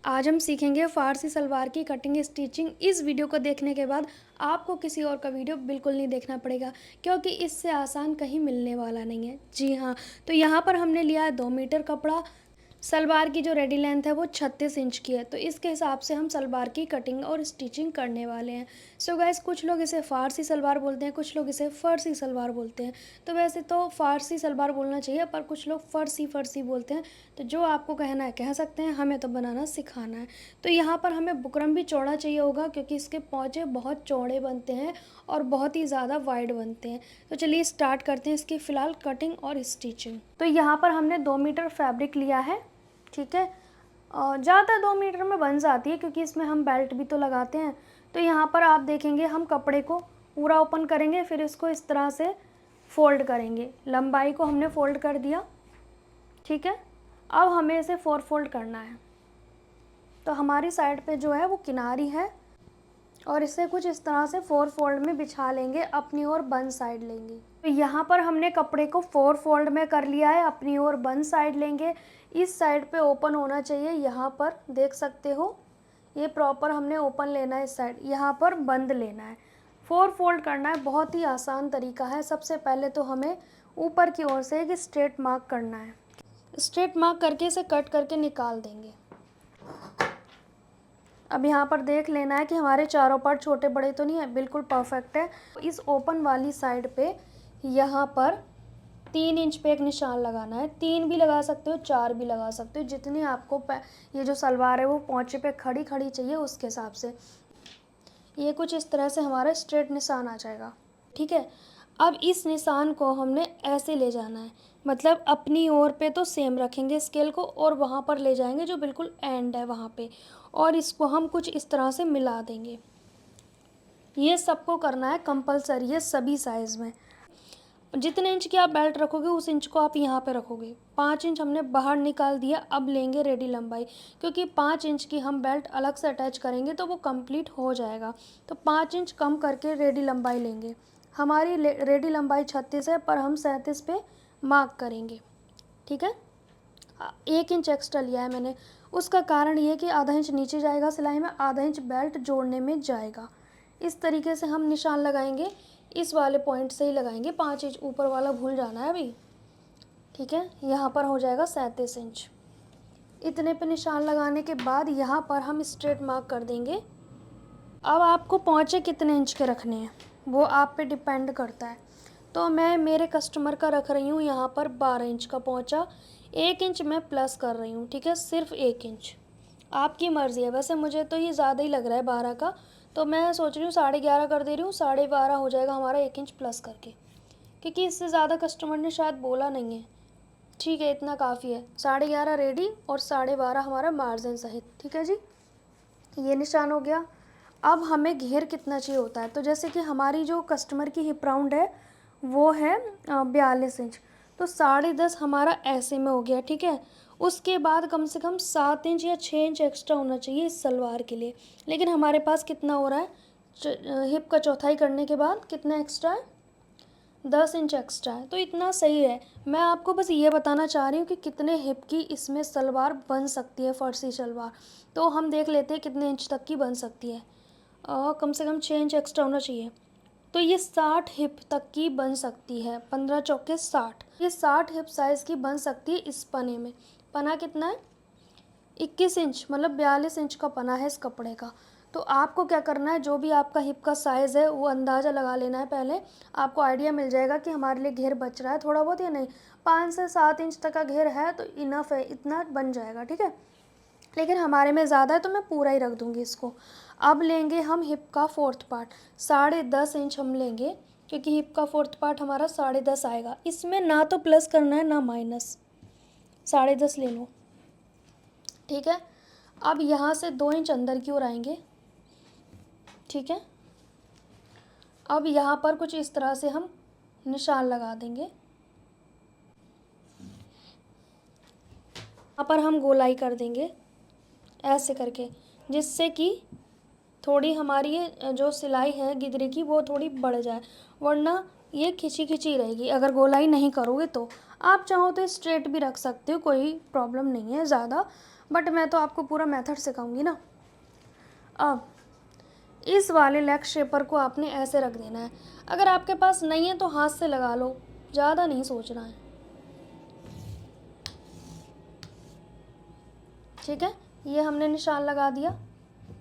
आज हम सीखेंगे फ़ारसी सलवार की कटिंग स्टिचिंग। इस वीडियो को देखने के बाद आपको किसी और का वीडियो बिल्कुल नहीं देखना पड़ेगा, क्योंकि इससे आसान कहीं मिलने वाला नहीं है। जी हाँ, तो यहाँ पर हमने लिया है 2 मीटर कपड़ा। सलवार की जो रेडी लेंथ है वो 36 इंच की है, तो इसके हिसाब से हम सलवार की कटिंग और स्टिचिंग करने वाले हैं। सो गाइस, कुछ लोग इसे फ़ारसी सलवार बोलते हैं, कुछ लोग इसे फ़र्सी सलवार बोलते हैं। तो वैसे तो फ़ारसी सलवार बोलना चाहिए, पर कुछ लोग फ़र्सी फ़र्सी बोलते हैं। तो जो आपको कहना है कह सकते हैं, हमें तो बनाना सिखाना है। तो यहाँ पर हमें बुकरम भी चौड़ा चाहिए होगा, क्योंकि इसके पौचे बहुत चौड़े बनते हैं और बहुत ही ज़्यादा वाइड बनते हैं। तो चलिए स्टार्ट करते हैं इसकी फ़िलहाल कटिंग और स्टिचिंग। तो यहाँ पर हमने 2 मीटर फैब्रिक लिया है, ठीक है। और ज़्यादा 2 मीटर में बन जाती है, क्योंकि इसमें हम बेल्ट भी तो लगाते हैं। तो यहाँ पर आप देखेंगे हम कपड़े को पूरा ओपन करेंगे, फिर इसको इस तरह से फ़ोल्ड करेंगे। लंबाई को हमने फ़ोल्ड कर दिया, ठीक है। अब हमें इसे 4 फोल्ड करना है। तो हमारी साइड पे जो है वो किनारी है, और इसे कुछ इस तरह से 4 फोल्ड में बिछा लेंगे, अपनी ओर बन साइड लेंगे। तो यहाँ पर हमने कपड़े को 4 फोल्ड में कर लिया है, अपनी ओर बन साइड लेंगे। इस साइड पे ओपन होना चाहिए, यहाँ पर देख सकते हो ये प्रॉपर हमने ओपन लेना है, इस साइड यहाँ पर बंद लेना है। 4 फोल्ड करना है, बहुत ही आसान तरीका है। सबसे पहले तो हमें ऊपर की ओर से एक स्ट्रेट मार्क करना है। स्ट्रेट मार्क करके इसे कट करके निकाल देंगे। अब यहाँ पर देख लेना है कि हमारे चारों पार्ट छोटे बड़े तो नहीं है, बिल्कुल परफेक्ट है। इस ओपन वाली साइड पे यहाँ पर 3 इंच पे एक निशान लगाना है। 3 भी लगा सकते हो, 4 भी लगा सकते हो, जितनी आपको ये जो सलवार है वो पौंचे पे खड़ी खड़ी चाहिए उसके हिसाब से। ये कुछ इस तरह से हमारा स्ट्रेट निशान आ जाएगा, ठीक है। अब इस निशान को हमने ऐसे ले जाना है, मतलब अपनी ओर पे तो सेम रखेंगे स्केल को, और वहाँ पर ले जाएंगे जो बिल्कुल एंड है वहाँ पे, और इसको हम कुछ इस तरह से मिला देंगे। ये सबको करना है कंपलसरी है, सभी साइज़ में। जितने इंच की आप बेल्ट रखोगे उस इंच को आप यहाँ पे रखोगे। 5 इंच हमने बाहर निकाल दिया। अब लेंगे रेडी लंबाई, क्योंकि 5 इंच की हम बेल्ट अलग से अटैच करेंगे तो वो कंप्लीट हो जाएगा। तो 5 इंच कम करके रेडी लंबाई लेंगे। हमारी रेडी लंबाई 36 है, पर हम 37 पे मार्क करेंगे, ठीक है। 1 इंच एक्स्ट्रा लिया है मैंने। उसका कारण ये कि आधा इंच नीचे जाएगा सिलाई में, आधा इंच बेल्ट जोड़ने में जाएगा। इस तरीके से हम निशान लगाएंगे, इस वाले पॉइंट से ही लगाएंगे। 5 इंच ऊपर वाला भूल जाना है अभी, ठीक है। यहाँ पर हो जाएगा 37 इंच। इतने पे निशान लगाने के बाद यहाँ पर हम स्ट्रेट मार्क कर देंगे। अब आपको पौंचे कितने इंच के रखने हैं वो आप पे डिपेंड करता है। तो मैं मेरे कस्टमर का रख रही हूँ यहाँ पर 12 इंच का पौंचा। 1 इंच मैं प्लस कर रही हूँ, ठीक है, सिर्फ 1 इंच। आपकी मर्ज़ी है, वैसे मुझे तो ये ज़्यादा ही लग रहा है 12 का, तो मैं सोच रही हूँ 11.5 कर दे रही हूँ। 12.5 हो जाएगा हमारा 1 इंच प्लस करके, क्योंकि इससे ज़्यादा कस्टमर ने शायद बोला नहीं है। ठीक है, इतना काफ़ी है। 11.5 रेडी और 12.5 हमारा मार्जिन सहित, ठीक है जी। ये निशान हो गया। अब हमें घेर कितना चाहिए होता है, तो जैसे कि हमारी जो कस्टमर की हिप राउंड है वो है 42 इंच, तो 10.5 हमारा ऐसे में हो गया, ठीक है। उसके बाद कम से कम 7 इंच या 6 इंच एक्स्ट्रा होना चाहिए इस सलवार के लिए। लेकिन हमारे पास कितना हो रहा है, हिप का चौथाई करने के बाद कितना एक्स्ट्रा है, 10 इंच एक्स्ट्रा है, तो इतना सही है। मैं आपको बस ये बताना चाह रही हूँ कि कितने हिप की इसमें सलवार बन सकती है, फर्सी सलवार। तो हम देख लेते हैं कितने इंच तक की बन सकती है। कम से कम 6 इंच एक्स्ट्रा होना चाहिए। तो ये 60 हिप तक की बन सकती है। 15 चौके 60, ये 60 हिप साइज़ की बन सकती है इस पने में। पना कितना है, 21 इंच, मतलब 42 इंच का पना है इस कपड़े का। तो आपको क्या करना है, जो भी आपका हिप का साइज़ है वो अंदाज़ा लगा लेना है पहले। आपको आइडिया मिल जाएगा कि हमारे लिए घेर बच रहा है थोड़ा बहुत या नहीं। 5 से 7 इंच तक का घेर है तो इनफ है, इतना बन जाएगा, ठीक है। लेकिन हमारे में ज़्यादा है तो मैं पूरा ही रख दूँगी इसको। अब लेंगे हम हिप का 4th पार्ट, 10.5 इंच हम लेंगे, क्योंकि हिप का 4th पार्ट हमारा 10.5 आएगा। इसमें ना तो प्लस करना है ना माइनस, 10.5 ले लो, ठीक है। अब यहाँ से 2 इंच अंदर की ओर आएंगे, ठीक है। अब यहाँ पर कुछ इस तरह से हम निशान लगा देंगे। यहाँ पर हम गोलाई कर देंगे ऐसे करके, जिससे कि थोड़ी हमारी ये जो सिलाई है गिदरी की वो थोड़ी बढ़ जाए, वरना ये खिंची खिंची रहेगी अगर गोलाई नहीं करोगे तो। आप चाहो तो स्ट्रेट भी रख सकते हो, कोई प्रॉब्लम नहीं है ज़्यादा। बट मैं तो आपको पूरा मेथड सिखाऊंगी ना। अब इस वाले लेग शेपर को आपने ऐसे रख देना है। अगर आपके पास नहीं है तो हाथ से लगा लो, ज़्यादा नहीं सोचना है, ठीक है। ये हमने निशान लगा दिया।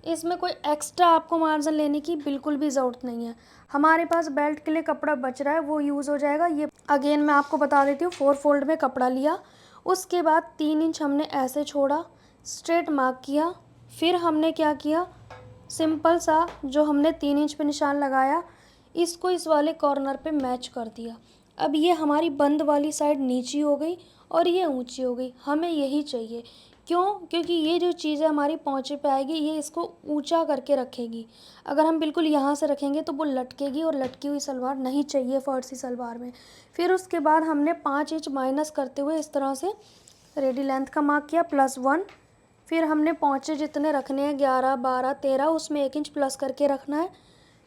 इसमें कोई एक्स्ट्रा आपको मार्जिन लेने की बिल्कुल भी ज़रूरत नहीं है। हमारे पास बेल्ट के लिए कपड़ा बच रहा है, वो यूज़ हो जाएगा। ये अगेन मैं आपको बता देती हूँ, 4 फोल्ड में कपड़ा लिया, उसके बाद 3 इंच हमने ऐसे छोड़ा, स्ट्रेट मार्क किया, फिर हमने क्या किया, सिंपल सा जो हमने 3 इंच पे निशान लगाया, इसको इस वाले कॉर्नर पे मैच कर दिया। अब ये हमारी बंद वाली साइड नीची हो गई और ये ऊंची हो गई। हमें यही चाहिए, क्यों? क्योंकि ये जो चीज़ है हमारी पहुँचे पे आएगी, ये इसको ऊंचा करके रखेगी। अगर हम बिल्कुल यहाँ से रखेंगे तो वो लटकेगी, और लटकी हुई सलवार नहीं चाहिए फर्सी सलवार में। फिर उसके बाद हमने 5 इंच माइनस करते हुए इस तरह से रेडी लेंथ का मार्क किया, +1। फिर हमने पहुँचे जितने रखने हैं 11, 12, 13, उसमें 1 इंच प्लस करके रखना है।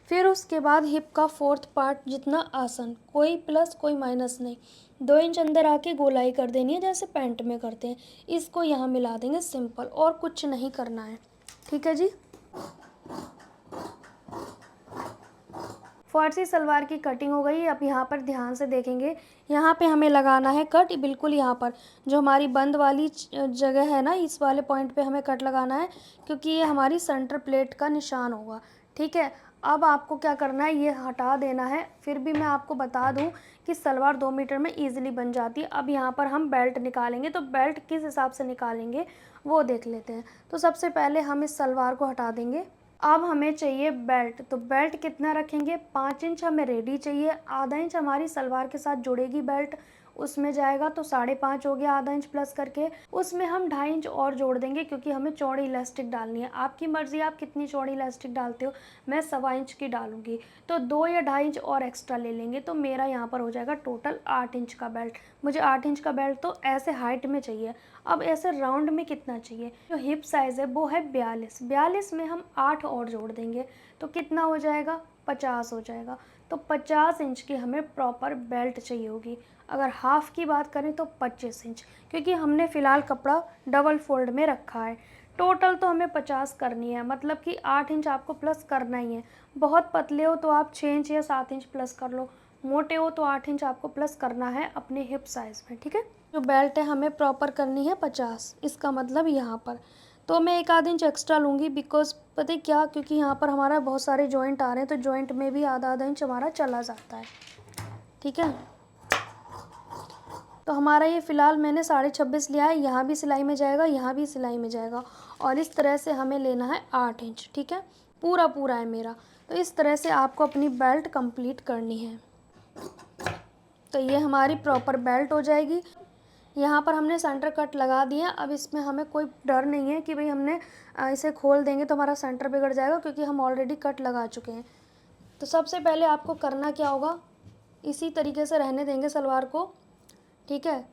फिर उसके बाद हिप का 4th पार्ट जितना आसन, कोई प्लस कोई माइनस नहीं, 2 इंच अंदर आके गोलाई कर देनी है जैसे पैंट में करते हैं। इसको यहाँ मिला देंगे, सिंपल, और कुछ नहीं करना है, ठीक है जी। फर्सी सलवार की कटिंग हो गई। अब यहाँ पर ध्यान से देखेंगे, यहाँ पे हमें लगाना है कट, बिल्कुल यहाँ पर जो हमारी बंद वाली जगह है ना, इस वाले पॉइंट पे हमें कट लगाना है, क्योंकि ये हमारी सेंटर प्लेट का निशान होगा, ठीक है। अब आपको क्या करना है, ये हटा देना है। फिर भी मैं आपको बता दूं कि सलवार 2 मीटर में ईजिली बन जाती है। अब यहाँ पर हम बेल्ट निकालेंगे, तो बेल्ट किस हिसाब से निकालेंगे वो देख लेते हैं। तो सबसे पहले हम इस सलवार को हटा देंगे। अब हमें चाहिए बेल्ट, तो बेल्ट कितना रखेंगे, 5 इंच हमें रेडी चाहिए, आधा इंच हमारी सलवार के साथ जुड़ेगी बेल्ट, उसमें जाएगा तो 5.5 हो गया, आधा इंच प्लस करके। उसमें हम 2.5 इंच और जोड़ देंगे, क्योंकि हमें चौड़ी इलास्टिक डालनी है। आपकी मर्ज़ी आप कितनी चौड़ी इलास्टिक डालते हो, मैं 1.25 इंच की डालूंगी, तो 2 या 2.5 इंच और एक्स्ट्रा ले लेंगे, तो मेरा यहाँ पर हो जाएगा टोटल 8 इंच का बेल्ट। मुझे 8 इंच का बेल्ट तो ऐसे हाइट में चाहिए। अब ऐसे राउंड में कितना चाहिए, जो हिप साइज़ है वो है 42 में हम 8 और जोड़ देंगे, तो कितना हो जाएगा, 50 हो जाएगा। तो 50 इंच की हमें प्रॉपर बेल्ट चाहिए होगी। अगर हाफ की बात करें तो 25 इंच, क्योंकि हमने फ़िलहाल कपड़ा डबल फोल्ड में रखा है। टोटल तो हमें 50 करनी है, मतलब कि 8 इंच आपको प्लस करना ही है। बहुत पतले हो तो आप 6 इंच या 7 इंच प्लस कर लो, मोटे हो तो 8 इंच आपको प्लस करना है अपने हिप साइज़ में, ठीक है। जो बेल्ट है हमें प्रॉपर करनी है 50, इसका मतलब यहाँ पर तो मैं 1 आध इंच एक्स्ट्रा लूँगी, बिकॉज पता है क्या, क्योंकि यहाँ पर हमारा बहुत सारे जॉइंट आ रहे हैं, तो जॉइंट में भी आधा आधा इंच हमारा चला जाता है, ठीक है। तो हमारा ये फ़िलहाल मैंने 26.5 लिया है, यहाँ भी सिलाई में जाएगा, यहाँ भी सिलाई में जाएगा, और इस तरह से हमें लेना है 8 इंच, ठीक है। पूरा पूरा है मेरा, तो इस तरह से आपको अपनी बेल्ट कंप्लीट करनी है। तो ये हमारी प्रॉपर बेल्ट हो जाएगी। यहाँ पर हमने सेंटर कट लगा दिया। अब इसमें हमें कोई डर नहीं है कि भाई हमने इसे खोल देंगे तो हमारा सेंटर बिगड़ जाएगा, क्योंकि हम ऑलरेडी कट लगा चुके हैं। तो सबसे पहले आपको करना क्या होगा, इसी तरीके से रहने देंगे सलवार को, ठीक है।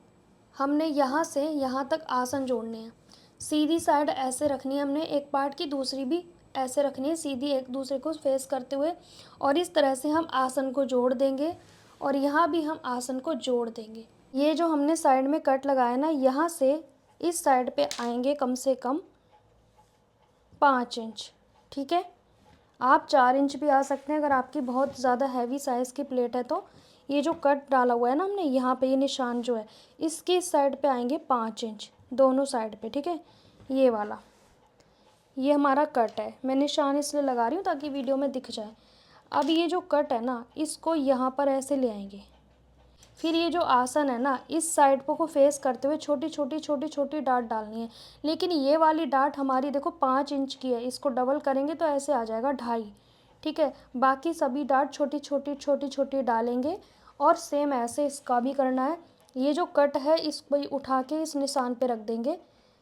हमने यहाँ से यहाँ तक आसन जोड़ने हैं। सीधी साइड ऐसे रखनी है हमने एक पार्ट की, दूसरी भी ऐसे रखनी है सीधी, एक दूसरे को फेस करते हुए, और इस तरह से हम आसन को जोड़ देंगे, और यहाँ भी हम आसन को जोड़ देंगे। ये जो हमने साइड में कट लगाया ना, यहाँ से इस साइड पे आएंगे कम से कम 5 इंच, ठीक है। आप 4 इंच भी आ सकते हैं अगर आपकी बहुत ज़्यादा हैवी साइज़ की प्लेट है तो। ये जो कट डाला हुआ है ना हमने यहाँ पे, ये निशान जो है इसके इस साइड पे आएंगे 5 इंच दोनों साइड पे, ठीक है। ये वाला, ये हमारा कट है, मैं निशान इसलिए लगा रही हूँ ताकि वीडियो में दिख जाए। अब ये जो कट है ना, इसको यहाँ पर ऐसे ले आएंगे। फिर ये जो आसन है ना, इस साइड को फेस करते हुए छोटी छोटी छोटी छोटी डाट डालनी है। लेकिन ये वाली डाट हमारी देखो 5 इंच की है, इसको डबल करेंगे तो ऐसे आ जाएगा 2.5, ठीक है। बाकी सभी डाट छोटी छोटी छोटी छोटी डालेंगे, और सेम ऐसे इसका भी करना है। ये जो कट है इसको उठा के इस निशान पे रख देंगे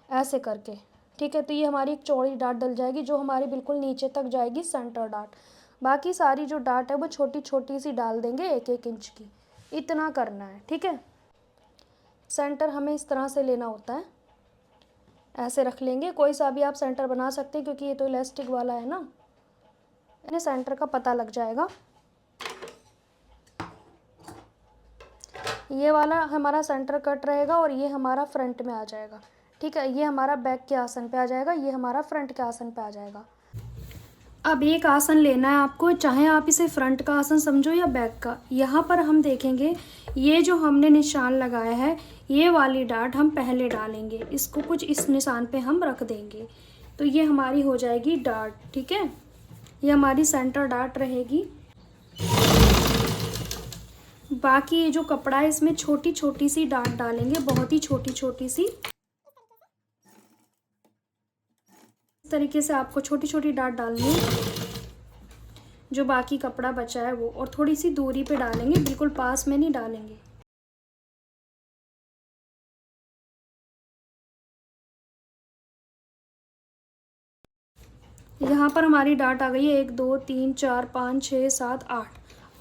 ऐसे करके, ठीक है। तो ये हमारी एक चौड़ी डाट डल जाएगी, जो हमारी बिल्कुल नीचे तक जाएगी सेंटर डाट। बाकी सारी जो डाट है वो छोटी छोटी सी डाल देंगे 1-1 इंच की, इतना करना है, ठीक है। सेंटर हमें इस तरह से लेना होता है, ऐसे रख लेंगे। कोई सा भी आप सेंटर बना सकते हैं, क्योंकि ये तो इलास्टिक वाला है ना, इन्हें सेंटर का पता लग जाएगा। ये वाला हमारा सेंटर कट रहेगा और ये हमारा फ्रंट में आ जाएगा, ठीक है, ये हमारा बैक के आसन पे आ जाएगा, ये हमारा फ्रंट के आसन पे आ जाएगा। अब एक आसन लेना है आपको, चाहे आप इसे फ्रंट का आसन समझो या बैक का। यहाँ पर हम देखेंगे ये जो हमने निशान लगाया है, ये वाली डाट हम पहले डालेंगे, इसको कुछ इस निशान पे हम रख देंगे, तो ये हमारी हो जाएगी डाट। ठीक है, ये हमारी सेंटर डाट रहेगी। बाकी ये जो कपड़ा है इसमें छोटी छोटी सी डाट डालेंगे, बहुत ही छोटी छोटी सी। इस तरीके से आपको छोटी छोटी डाट डालनी है। जो बाकी कपड़ा बचा है वो, और थोड़ी सी दूरी पे डालेंगे, बिल्कुल पास में नहीं डालेंगे। यहाँ पर हमारी डाट आ गई है 1 2 3 4 5 6 7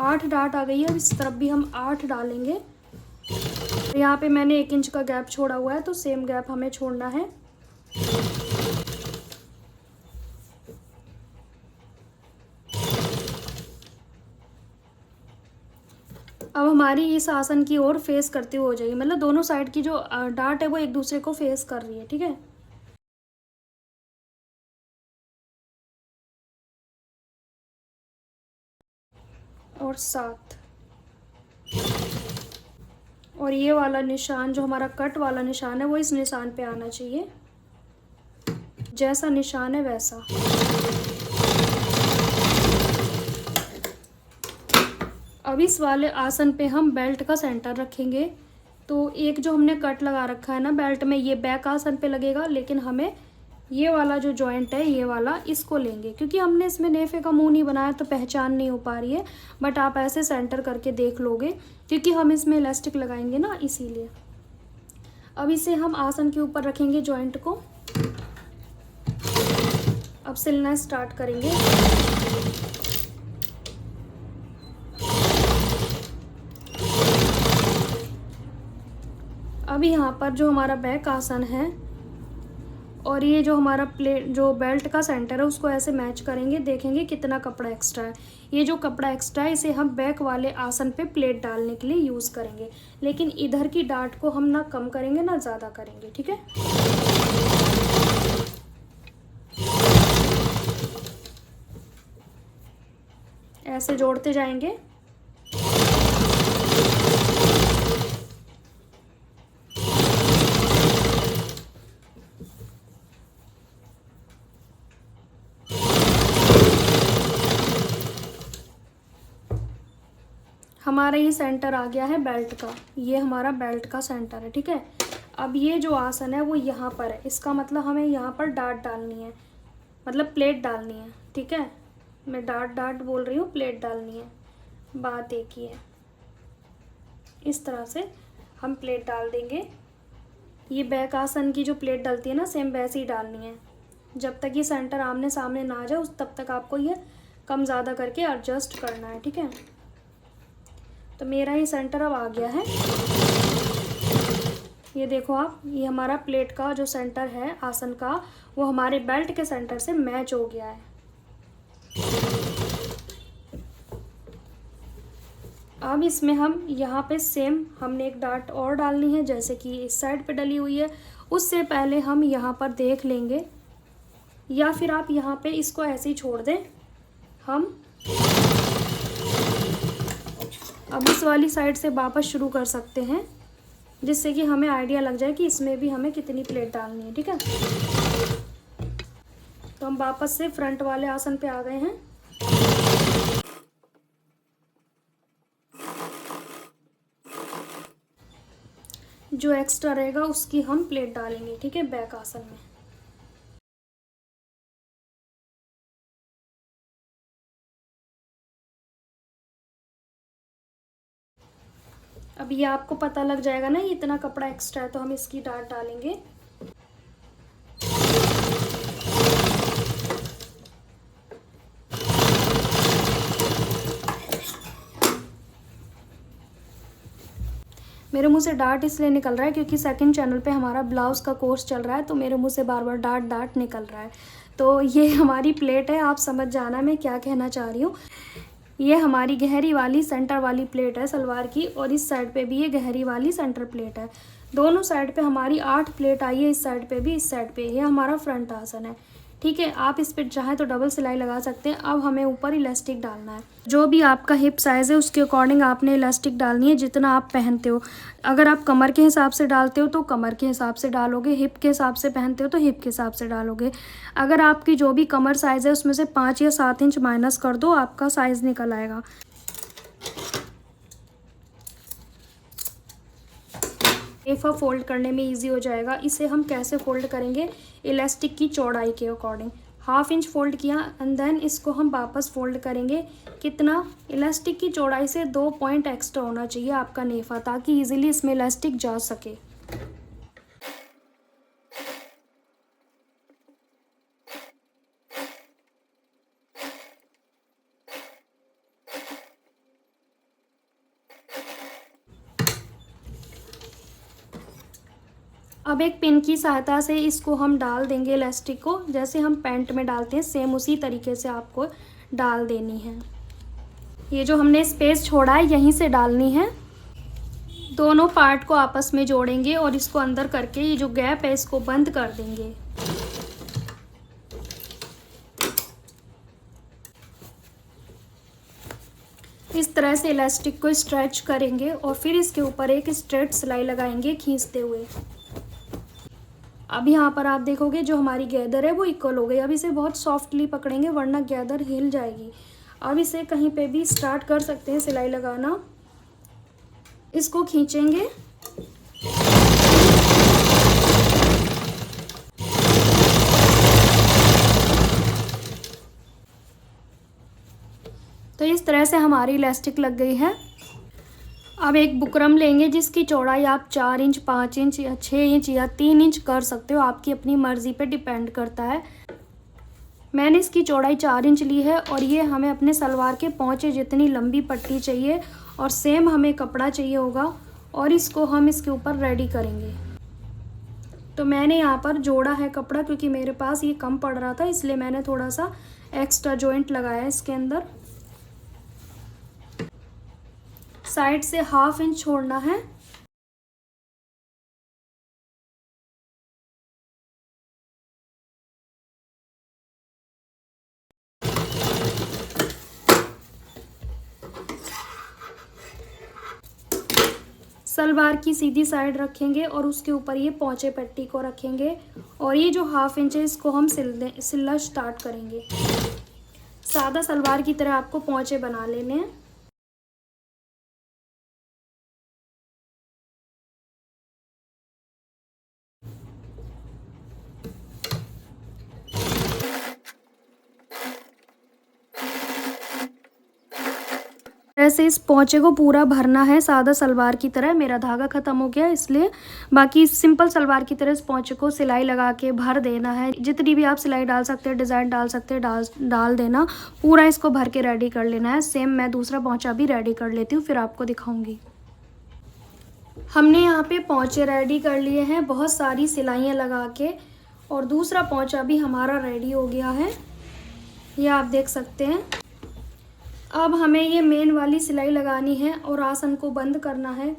8 डाट आ गई है। इस तरफ भी हम 8 डालेंगे। यहाँ पे मैंने 1 इंच का गैप छोड़ा हुआ है, तो सेम गैप हमें छोड़ना है। अब हमारी इस आसन की ओर फेस करती हुई हो जाएगी, मतलब दोनों साइड की जो डाट है वो एक दूसरे को फेस कर रही है। ठीक है, और 7, और ये वाला निशान जो हमारा कट वाला निशान है वो इस निशान पे आना चाहिए, जैसा निशान है वैसा। अब इस वाले आसन पे हम बेल्ट का सेंटर रखेंगे। तो एक जो हमने कट लगा रखा है ना बेल्ट में, ये बैक आसन पे लगेगा, लेकिन हमें ये वाला जो जॉइंट है ये वाला, इसको लेंगे, क्योंकि हमने इसमें नेफे का मुंह नहीं बनाया तो पहचान नहीं हो पा रही है, बट आप ऐसे सेंटर करके देख लोगे, क्योंकि हम इसमें इलास्टिक लगाएंगे ना, इसीलिए। अब इसे हम आसन के ऊपर रखेंगे जॉइंट को। अब सिलना स्टार्ट करेंगे। अब यहाँ पर जो हमारा बैक आसन है और ये जो हमारा प्लेट जो बेल्ट का सेंटर है उसको ऐसे मैच करेंगे, देखेंगे कितना कपड़ा एक्स्ट्रा है। ये जो कपड़ा एक्स्ट्रा है इसे हम बैक वाले आसन पे प्लेट डालने के लिए यूज़ करेंगे, लेकिन इधर की डाट को हम ना कम करेंगे ना ज़्यादा करेंगे। ठीक है, ऐसे जोड़ते जाएंगे। हमारा ये सेंटर आ गया है बेल्ट का, ये हमारा बेल्ट का सेंटर है। ठीक है, अब ये जो आसन है वो यहाँ पर है, इसका मतलब हमें यहाँ पर डाट डालनी है, मतलब प्लेट डालनी है। ठीक है, मैं डाट बोल रही हूँ, प्लेट डालनी है, बात एक ही है। इस तरह से हम प्लेट डाल देंगे। ये बैक आसन की जो प्लेट डलती है ना, सेम वैसे ही डालनी है। जब तक ये सेंटर आमने सामने ना आ जाए उस तब तक आपको ये कम ज़्यादा करके एडजस्ट करना है। ठीक है, तो मेरा ये सेंटर अब आ गया है। ये देखो आप, ये हमारा प्लेट का जो सेंटर है आसन का वो हमारे बेल्ट के सेंटर से मैच हो गया है। अब इसमें हम यहाँ पे सेम हमने एक डाट और डालनी है, जैसे कि इस साइड पे डली हुई है। उससे पहले हम यहाँ पर देख लेंगे, या फिर आप यहाँ पे इसको ऐसे ही छोड़ दें। हम अब इस वाली साइड से वापस शुरू कर सकते हैं, जिससे कि हमें आइडिया लग जाए कि इसमें भी हमें कितनी प्लेट डालनी है। ठीक है, तो हम वापस से फ्रंट वाले आसन पे आ गए हैं। जो एक्स्ट्रा रहेगा उसकी हम प्लेट डालेंगे। ठीक है, बैक आसन में। अब ये आपको पता लग जाएगा ना, इतना कपड़ा एक्स्ट्रा है, तो हम इसकी डाट डालेंगे। मेरे मुंह से डाट इसलिए निकल रहा है क्योंकि सेकंड चैनल पे हमारा ब्लाउज़ का कोर्स चल रहा है, तो मेरे मुंह से बार बार डाट निकल रहा है। तो ये हमारी प्लेट है, आप समझ जाना मैं क्या कहना चाह रही हूँ। ये हमारी गहरी वाली सेंटर वाली प्लेट है सलवार की, और इस साइड पे भी ये गहरी वाली सेंटर प्लेट है। दोनों साइड पे हमारी 8 प्लेट आई है, इस साइड पे भी, इस साइड पे। ये हमारा फ्रंट आसन है, ठीक है। आप इस पर चाहें तो डबल सिलाई लगा सकते हैं। अब हमें ऊपर इलास्टिक डालना है। जो भी आपका हिप साइज़ है उसके अकॉर्डिंग आपने इलास्टिक डालनी है, जितना आप पहनते हो। अगर आप कमर के हिसाब से डालते हो तो कमर के हिसाब से डालोगे, हिप के हिसाब से पहनते हो तो हिप के हिसाब से डालोगे। अगर आपकी जो भी कमर साइज़ है उसमें से 5 या 7 इंच माइनस कर दो, आपका साइज़ निकल आएगा। नेफा फोल्ड करने में इजी हो जाएगा। इसे हम कैसे फोल्ड करेंगे, इलास्टिक की चौड़ाई के अकॉर्डिंग 1/2 इंच फोल्ड किया एंड देन इसको हम वापस फोल्ड करेंगे। कितना, इलास्टिक की चौड़ाई से 2 पॉइंट एक्स्ट्रा होना चाहिए आपका नेफा, ताकि इजीली इसमें इलास्टिक जा सके। अब एक पिन की सहायता से इसको हम डाल देंगे इलास्टिक को, जैसे हम पैंट में डालते हैं सेम उसी तरीके से आपको डाल देनी है। ये जो हमने स्पेस छोड़ा है यहीं से डालनी है। दोनों पार्ट को आपस में जोड़ेंगे और इसको अंदर करके ये जो गैप है इसको बंद कर देंगे। इस तरह से इलास्टिक को स्ट्रेच करेंगे और फिर इसके ऊपर एक स्ट्रेट सिलाई लगाएंगे खींचते हुए। अब यहाँ पर आप देखोगे जो हमारी गैदर है वो इक्वल हो गई। अब इसे बहुत सॉफ्टली पकड़ेंगे वरना गैदर हिल जाएगी। अब इसे कहीं पे भी स्टार्ट कर सकते हैं सिलाई लगाना। इसको खींचेंगे, तो इस तरह से हमारी इलास्टिक लग गई है। अब एक बुकरम लेंगे जिसकी चौड़ाई आप 4 इंच, 5 इंच या 6 इंच या 3 इंच कर सकते हो, आपकी अपनी मर्ज़ी पे डिपेंड करता है। मैंने इसकी चौड़ाई 4 इंच ली है और ये हमें अपने सलवार के पहुँचे जितनी लंबी पट्टी चाहिए और सेम हमें कपड़ा चाहिए होगा और इसको हम इसके ऊपर रेडी करेंगे। तो मैंने यहाँ पर जोड़ा है कपड़ा, क्योंकि मेरे पास ये कम पड़ रहा था इसलिए मैंने थोड़ा सा एक्स्ट्रा जॉइंट लगाया इसके अंदर। साइड से 1/2 इंच छोड़ना है। सलवार की सीधी साइड रखेंगे और उसके ऊपर ये पौंचे पट्टी को रखेंगे और ये जो 1/2 इंच है इसको हम सिलना स्टार्ट करेंगे। सादा सलवार की तरह आपको पौंचे बना लेने हैं। ऐसे इस पोंचे को पूरा भरना है सादा सलवार की तरह। मेरा धागा ख़त्म हो गया इसलिए बाकी सिंपल सलवार की तरह इस पोंचे को सिलाई लगा के भर देना है। जितनी भी आप सिलाई डाल सकते हैं, डिज़ाइन डाल सकते हैं, डाल देना। पूरा इसको भर के रेडी कर लेना है। सेम मैं दूसरा पोंचा भी रेडी कर लेती हूँ, फिर आपको दिखाऊँगी। हमने यहाँ पे पोंचे रेडी कर लिए हैं बहुत सारी सिलाइयाँ लगा के, और दूसरा पोंचा भी हमारा रेडी हो गया है, ये आप देख सकते हैं। अब हमें ये मेन वाली सिलाई लगानी है और आसन को बंद करना है।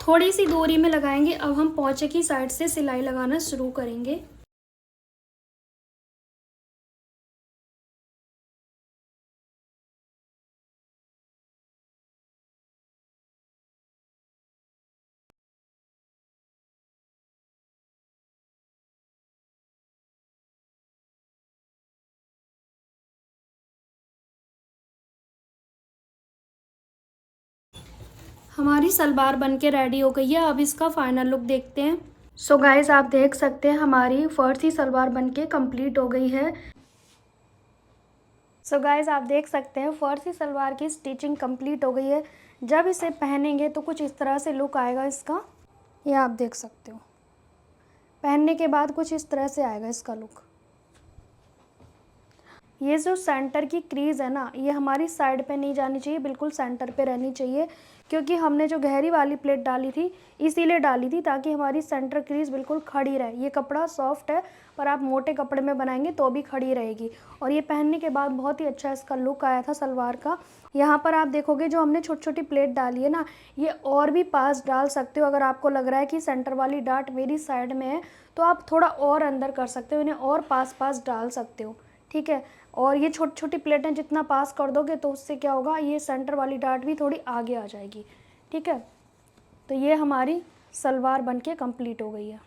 थोड़ी सी दूरी में लगाएंगे। अब हम पोंचे की साइड से सिलाई लगाना शुरू करेंगे। हमारी सलवार बन के रेडी हो गई है। अब इसका फाइनल लुक देखते हैं। सो गाइस, आप देख सकते हैं हमारी फर्सी सलवार बन के कंप्लीट हो गई है। सो गाइस, आप देख सकते हैं फर्सी सलवार की स्टिचिंग कंप्लीट हो गई है। जब इसे पहनेंगे तो कुछ इस तरह से लुक आएगा इसका, ये आप देख सकते हो। पहनने के बाद कुछ इस तरह से आएगा इसका लुक। ये जो सेंटर की क्रीज़ है ना, ये हमारी साइड पे नहीं जानी चाहिए, बिल्कुल सेंटर पे रहनी चाहिए, क्योंकि हमने जो गहरी वाली प्लेट डाली थी इसीलिए डाली थी ताकि हमारी सेंटर क्रीज़ बिल्कुल खड़ी रहे। ये कपड़ा सॉफ्ट है, पर आप मोटे कपड़े में बनाएंगे तो भी खड़ी रहेगी। और ये पहनने के बाद बहुत ही अच्छा इसका लुक आया था सलवार का। यहाँ पर आप देखोगे जो हमने छोटी छोटी प्लेट डाली है ना, ये और भी पास डाल सकते हो। अगर आपको लग रहा है कि सेंटर वाली डाट मेरी साइड में है तो आप थोड़ा और अंदर कर सकते हो, इन्हें और पास पास डाल सकते हो, ठीक है। और ये छोटी छोटी प्लेटें जितना पास कर दोगे तो उससे क्या होगा, ये सेंटर वाली डाट भी थोड़ी आगे आ जाएगी, ठीक है। तो ये हमारी सलवार बनके कंप्लीट हो गई है।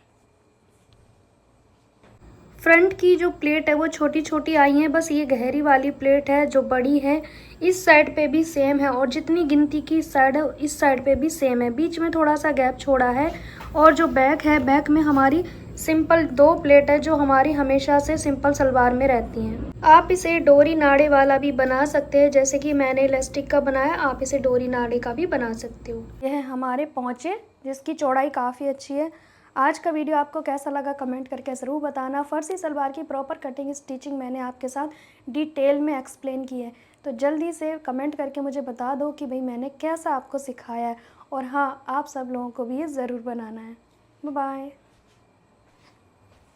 फ्रंट की जो प्लेट है वो छोटी छोटी आई है, बस ये गहरी वाली प्लेट है जो बड़ी है। इस साइड पे भी सेम है और जितनी गिनती की साइड है इस साइड पे भी सेम है, बीच में थोड़ा सा गैप छोड़ा है। और जो बैक है, बैक में हमारी सिंपल 2 प्लेट है जो हमारी हमेशा से सिंपल सलवार में रहती हैं। आप इसे डोरी नाड़े वाला भी बना सकते हैं, जैसे कि मैंने इलास्टिक का बनाया, आप इसे डोरी नाड़े का भी बना सकते हो। यह है हमारे पौंचे जिसकी चौड़ाई काफ़ी अच्छी है। आज का वीडियो आपको कैसा लगा कमेंट करके ज़रूर बताना। फर्सी सलवार की प्रॉपर कटिंग स्टिचिंग मैंने आपके साथ डिटेल में एक्सप्लेन की है, तो जल्दी से कमेंट करके मुझे बता दो कि भाई मैंने कैसा आपको सिखाया है। और हाँ, आप सब लोगों को भी ये ज़रूर बनाना है। Bye bye.